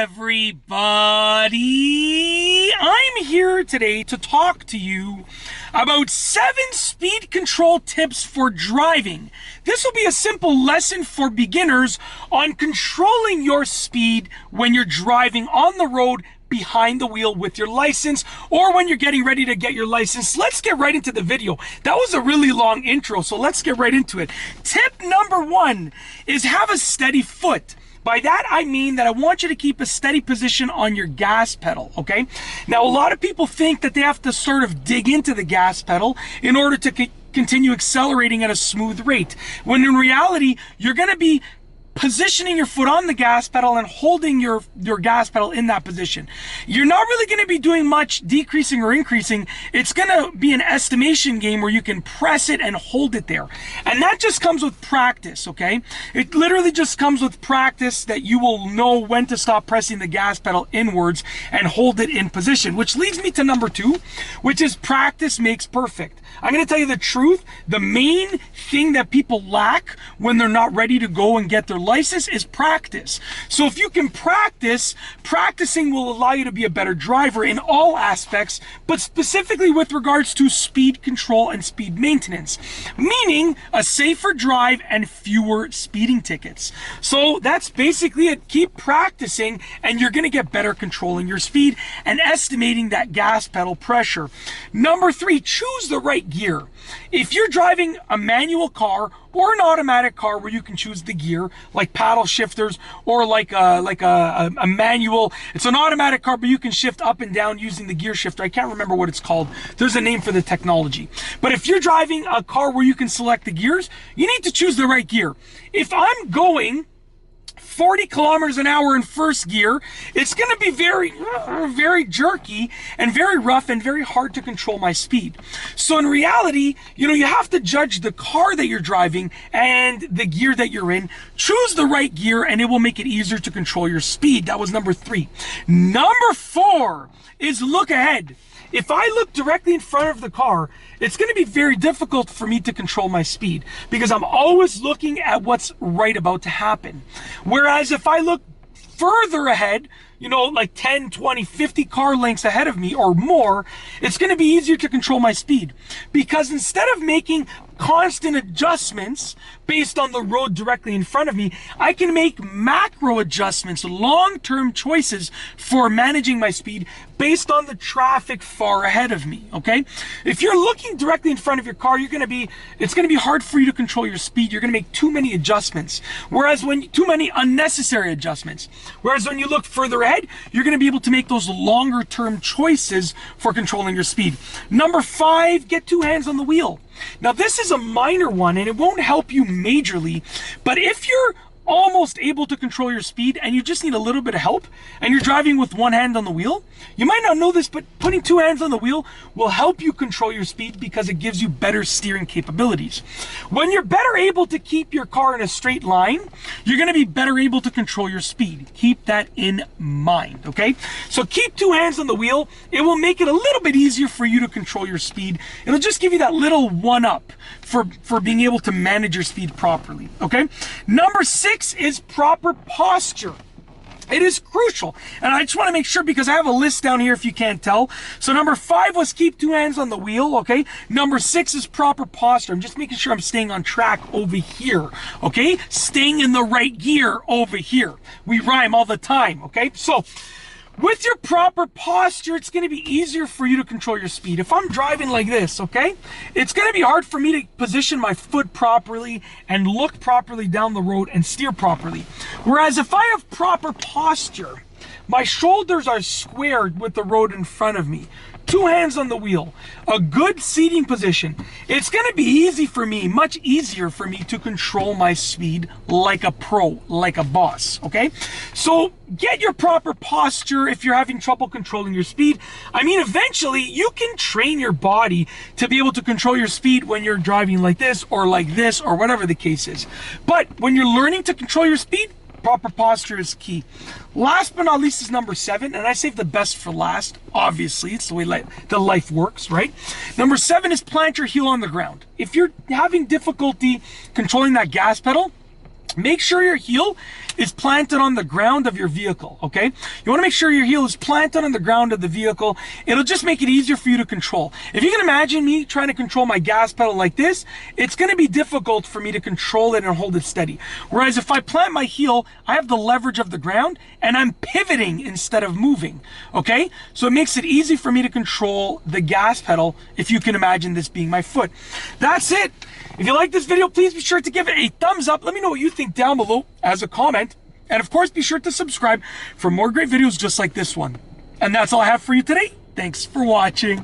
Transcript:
everybody? I'm here today to talk to you about 7 speed control tips for driving. This will be a simple lesson for beginners on controlling your speed when you're driving on the road behind the wheel with your license, or when you're getting ready to get your license. Let's get right into the video. That was a really long intro, so let's get right into it. Tip number 1 is have a steady foot. By that, I mean that I want you to keep a steady position on your gas pedal, okay? Now, a lot of people think that they have to sort of dig into the gas pedal in order to continue accelerating at a smooth rate, when in reality, you're gonna be positioning your foot on the gas pedal and holding your gas pedal in that position. You're not really going to be doing much decreasing or increasing. It's going to be an estimation game where you can press it and hold it there. And that just comes with practice, okay? It literally just comes with practice that you will know when to stop pressing the gas pedal inwards and hold it in position, which leads me to number 2, which is practice makes perfect. I'm going to tell you the truth. The main thing that people lack when they're not ready to go and get their license is practice. So if you can practice, practicing will allow you to be a better driver in all aspects, but specifically with regards to speed control and speed maintenance, meaning a safer drive and fewer speeding tickets. So that's basically it. Keep practicing and you're going to get better controlling your speed and estimating that gas pedal pressure. Number 3, choose the right gear. If you're driving a manual car or an automatic car where you can choose the gear, like paddle shifters, or like a manual, it's an automatic car, but you can shift up and down using the gear shifter. I can't remember what it's called. There's a name for the technology. But if you're driving a car where you can select the gears, you need to choose the right gear. If I'm going 40 kilometers an hour in first gear, it's going to be very jerky and very rough and very hard to control my speed. So in reality, you have to judge the car that you're driving and the gear that you're in. Choose the right gear and it will make it easier to control your speed. That was number 3. Number 4 is look ahead. If I look directly in front of the car, it's going to be very difficult for me to control my speed because I'm always looking at what's right about to happen. Whereas if I look further ahead, like 10, 20, 50 car lengths ahead of me or more, it's going to be easier to control my speed. Because instead of making constant adjustments based on the road directly in front of me, I can make macro adjustments, long-term choices for managing my speed based on the traffic far ahead of me, okay? If you're looking directly in front of your car, it's going to be hard for you to control your speed. You're going to make too many adjustments. Too many unnecessary adjustments. Whereas when you look further ahead, you're going to be able to make those longer-term choices for controlling your speed. Number 5, get 2 hands on the wheel. Now, this is a minor one and it won't help you majorly, but if you're almost able to control your speed and you just need a little bit of help and you're driving with 1 hand on the wheel, you might not know this, but putting 2 hands on the wheel will help you control your speed because it gives you better steering capabilities. When you're better able to keep your car in a straight line, you're going to be better able to control your speed. Keep that in mind, okay? So keep 2 hands on the wheel. It will make it a little bit easier for you to control your speed. It'll just give you that little one-up for being able to manage your speed properly, okay? Number 6 is proper posture. It is crucial. And I just want to make sure because I have a list down here if you can't tell. So number 5 was keep 2 hands on the wheel, okay? Number 6 is proper posture. I'm just making sure I'm staying on track over here, okay? Staying in the right gear over here. We rhyme all the time, okay? So with your proper posture, it's going to be easier for you to control your speed. If I'm driving like this, okay, it's going to be hard for me to position my foot properly and look properly down the road and steer properly. Whereas if I have proper posture, my shoulders are squared with the road in front of me. 2 hands on the wheel, a good seating position. It's going to be easy for me, much easier for me to control my speed like a pro, like a boss, okay? So get your proper posture if you're having trouble controlling your speed. I mean, eventually you can train your body to be able to control your speed when you're driving like this or whatever the case is. But when you're learning to control your speed, proper posture is key. Last but not least is number 7, and I saved the best for last. Obviously, it's the way life works, right? Number 7 is plant your heel on the ground. If you're having difficulty controlling that gas pedal, make sure your heel is planted on the ground of your vehicle, okay? You want to make sure your heel is planted on the ground of the vehicle. It'll just make it easier for you to control. If you can imagine me trying to control my gas pedal like this, it's going to be difficult for me to control it and hold it steady. Whereas if I plant my heel, I have the leverage of the ground and I'm pivoting instead of moving, okay? So it makes it easy for me to control the gas pedal if you can imagine this being my foot. That's it. If you like this video, please be sure to give it a thumbs up. Let me know what you think down below as a comment. And of course, be sure to subscribe for more great videos just like this one. And that's all I have for you today. Thanks for watching.